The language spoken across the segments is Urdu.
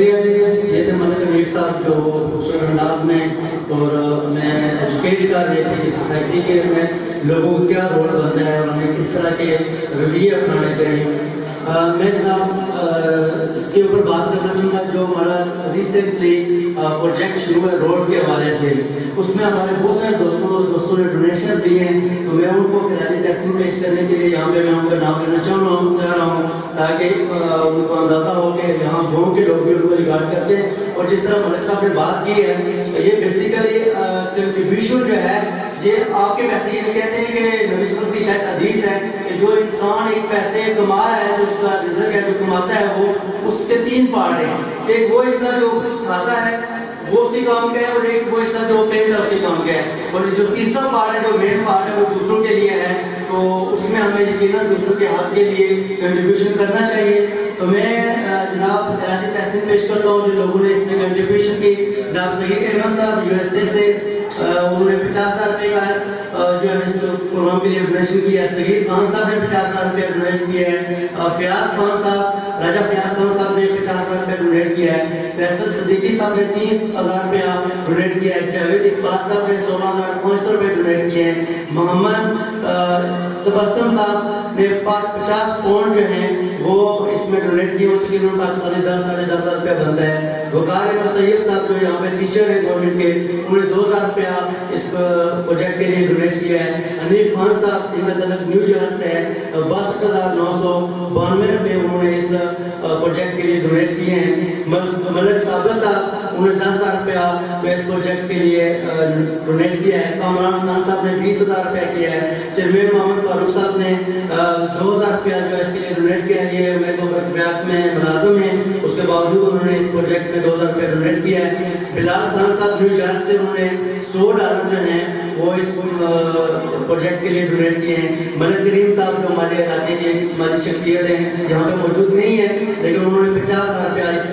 شکریہ جی. یہ تھے ملک امیر صاحب جو خوبصورت انداز میں اور میں ایجوکیٹ کر رہے تھے کہ سوسائٹی کے میں لوگوں کو کیا رول بنتا ہے اور ہمیں کس طرح کے رویے اپنانے چاہیے. میں جناب اس کے اوپر بات کرنا چاہوں گا جو ہمارا ریسنٹلی پروجیکٹ شروع ہے روڈ کے حوالے سے. اس میں ہمارے بہت سارے دوستوں نے ڈونیشنز دیے ہیں, تو میں ان کو خراج تحسین پیش کرنے کے لیے یہاں پہ میں ان کا نام لینا چاہ رہا ہوں تاکہ ان کو اندازہ ہو کہ یہاں گاؤں کے لوگ بھی ان کو ریگارڈ کرتے ہیں. اور جس طرح ملک صاحب نے بات کی ہے, یہ بیسیکلی کنٹریبیوشن جو ہے یہ آپ کے پیسے یہ کہتے ہیں کہ نبی صلی اللہ علیہ وسلم کی شاید حدیث ہے کہ جو انسان ایک پیسے کما رہا ہے, جو اس کا رزق ہے جو کماتا ہے, وہ اس کے 3 پارٹ ہیں. ایک وہ حصہ جو کھاتا ہے وہ اس کی کام کا ہے, اور ایک وہ حصہ جو پہنتا ہے اس کے کام کا ہے, اور جو تیسرا پارٹ ہے جو مین پارٹ ہے وہ دوسروں کے لیے ہے. تو اس میں ہمیں یقیناً دوسروں کے حق کے لیے کنٹریبیوشن کرنا چاہیے. تو میں جناب خراج تحسین پیش کرتا ہوں جو لوگوں نے اس میں کنٹریبیوشن کی. جناب ظہیر احمد صاحب USA سے انہوں نے 50,000 روپے کا جو ہے اس پروگرام کے لیے ڈونیشن کیا ہے. سعید خان صاحب نے 50,000 روپے ڈونیٹ کیا ہے. فیاض خان صاحب, راجہ فیاض خان صاحب نے 50,000 روپے ڈونیٹ کیا ہے. فیصل صدیقی صاحب نے 30,000 روپیہ ڈونیٹ کیا ہے. جاوید اقبال صاحب نے 16,500 روپے ڈونیٹ کیے ہیں. محمد تبسم صاحب نے 50 پاؤنڈ جو ہیں وہ اس میں ڈونیٹ کیے ہوتے ہیں. پاکستانی 10,500 روپیہ بنتا ہے. وقار احمد طیب صاحب جو یہاں پہ ٹیچر ہیں گورنمنٹ کے, انہوں نے 2,000 روپیہ اس پروجیکٹ کے لیے ڈونیٹ کیا ہے. حنیف خان صاحب جن کا تعلق نیو جرسی سے ہے, 62,992 روپے انہوں نے اس پروجیکٹ کے لیے ڈونیٹ کیے ہیں. ملک ثابت صاحب انہوں نے 10,000 روپیہ اس پروجیکٹ کے لیے ڈونیٹ کیا ہے. کامران خان صاحب نے 20,000 روپیہ کیا ہے. چیئرمین محمد فاروق صاحب نے 2,000 روپیہ جو اس کے لیے ڈونیٹ کیا ہے. یہ میرے کو بیات میں ملازم ہیں, اس کے باوجود انہوں نے اس پروجیکٹ میں 2,000 روپیہ ڈونیٹ کیا ہے. بلال خان صاحب نیو یارک سے انہوں نے $100 جو ہیں وہ اس پروجیکٹ کے لیے ڈونیٹ کیے ہیں. ملک کریم صاحب جو ہمارے علاقے کی ایک سماجی شخصیت ہیں, یہاں پہ موجود نہیں ہے, لیکن انہوں نے 50,000 روپیہ اس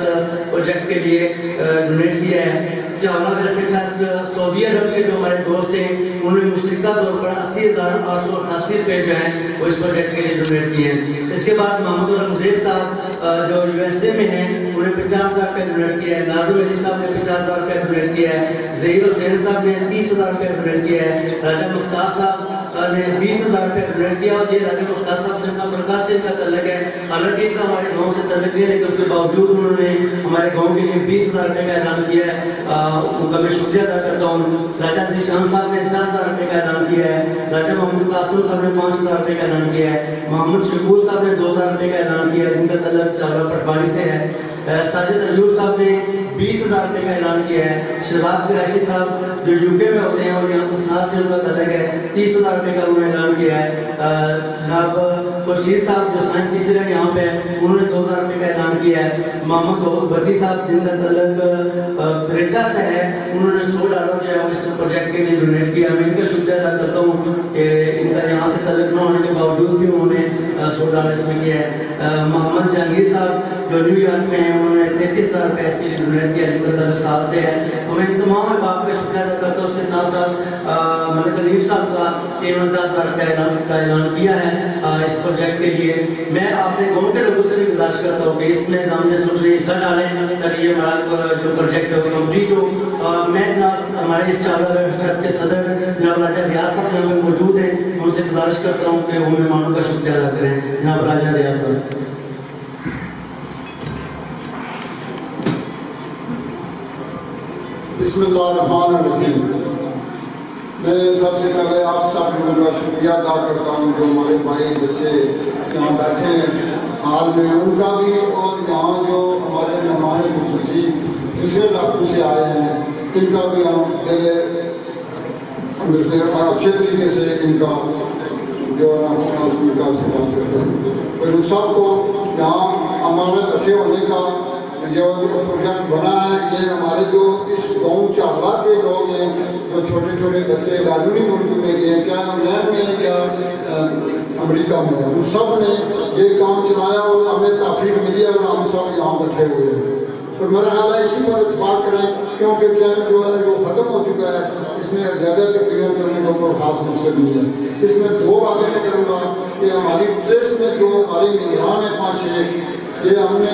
پروجیکٹ کے لیے ڈونیٹ کیا ہے. جامعہ ویلفیئر ٹرسٹ سعودی عرب کے جو ہمارے دوست ہیں, انہوں نے مشترکہ طور پر 80,888 روپے جو ہیں وہ اس پروجیکٹ کے لیے ڈونیٹ کیے ہیں. اس کے بعد محمد اورنگزیب صاحب جو USA میں ہیں, انہوں نے 50,000 روپے ڈونیٹ کیا ہے. ناظم علی صاحب نے 50,000 روپے ڈونیٹ کیا ہے. ظہیر حسین صاحب نے 30,000 روپے ڈونیٹ کیا ہے. راجہ مختار صاحب نے 20,000 روپے ڈونیٹ کیا. اور یہ راجہ مختار صاحب سے برکات سے ان کا تعلق ہے, حالانکہ ان کا ہمارے گاؤں سے تعلق نہیں ہے, لیکن اس کے باوجود انہوں نے ہمارے گاؤں کے لیے 20,000 روپے کا اعلان کیا ہے. ان کا میں شکریہ ادا کرتا ہوں. راجہ ذیشان صاحب نے 10,000 روپے کا اعلان کیا ہے. راجہ محمد قاسم صاحب نے 5,000 روپے کا اعلان کیا ہے. محمد شکور صاحب نے 2,000 روپے کا اعلان کیا ہے, جن کا تعلق چاولہ پٹواری سے ہے. ساجد ایوب صاحب نے 20,000 روپے کا اعلان کیا ہے. شہزاد قریشی صاحب جو UK میں ہوتے ہیں اور یہاں اسناد سے ان کا تعلق ہے, 30,000 روپے کا انہوں نے اعلان کیا ہے. جناب خورشید صاحب جو سائنس ٹیچر ہیں یہاں پہ, انہوں نے 2,000 روپے کا اعلان کیا ہے. محمد بہت بٹی صاحب جن کا تعلق کریٹا سے ہے, انہوں نے $100 جو ہے اس پروجیکٹ کے لیے ڈونیٹ کیا. میں ان کا شکریہ ادا کرتا ہوں کہ ان کا یہاں سے تعلق نہ ہونے کے باوجود بھی انہوں نے $100 اس میں کیا ہے. محمد جہانگیر صاحب جو نیو یارک میں ہیں, انہوں نے 33,000 روپے اس کے لیے ڈونیٹ کیا, جن کا تعلق 7 سے ہے. تو میں ان تمام احباب کا شکریہ ادا کرتا ہوں. اس کے ساتھ ساتھ ملک امیر صاحب کا 10,000 روپے کا اعلان کیا ہے اس پروجیکٹ کے لیے. میں اپنے گاؤں کے لوگوں سے بھی گزارش کرتا ہوں کہ اس میں ہم نے سوچ رہی حصہ ڈالیں تاکہ یہ ہمارا جو پروجیکٹ ہے وہ کمپلیٹ ہو. میں جناب ہمارے اس چاولہ ٹرسٹ کے صدر جناب راجہ ریاض صاحب یہاں پہ موجود ہیں, ان سے گزارش کرتا ہوں کہ وہ مہمانوں کا شکریہ ادا کریں. جناب راجہ ریاض صاحب. بسم اللہ الرحمن الرحیم. میں سب سے پہلے آپ سب کا شکریہ ادا کرتا ہوں جو ہمارے بھائی بچے یہاں بیٹھے ہیں حال میں, ان کا بھی, اور یہاں جو ہمارے مہمان خصوصی دوسرے علاقوں سے آئے ہیں ان کا بھی ہم دل سے اچھے طریقے سے ان کا جو ہے ان کا استعمال کرتے ہیں. اور ان سب کو یہاں ہمارے اکٹھے ہونے کا جو پروجیکٹ بنا ہے, یہ ہمارے جو اس گاؤں چاولہ کے لوگ ہیں, جو چھوٹے چھوٹے بچے بیرونی ملک میں گئے ہیں, چاہے انگلینڈ میں یا امریکہ میں, ان سب نے یہ کام چلایا اور ہمیں تاخیر ملی ہے, اور ہم سب یہاں بیٹھے ہوئے ہیں. تو میرا خیال ہے اسی پر اتفاق کریں, کیونکہ ٹائم جو ہے وہ ختم ہو چکا ہے. اس میں زیادہ تقریریں کرنے کا کوئی خاص مقصد نہیں ہے. اس میں 2 باتیں میں کروں گا کہ ہماری ٹرسٹ میں جو ہمارے نگران ہیں 5-6, یہ ہم نے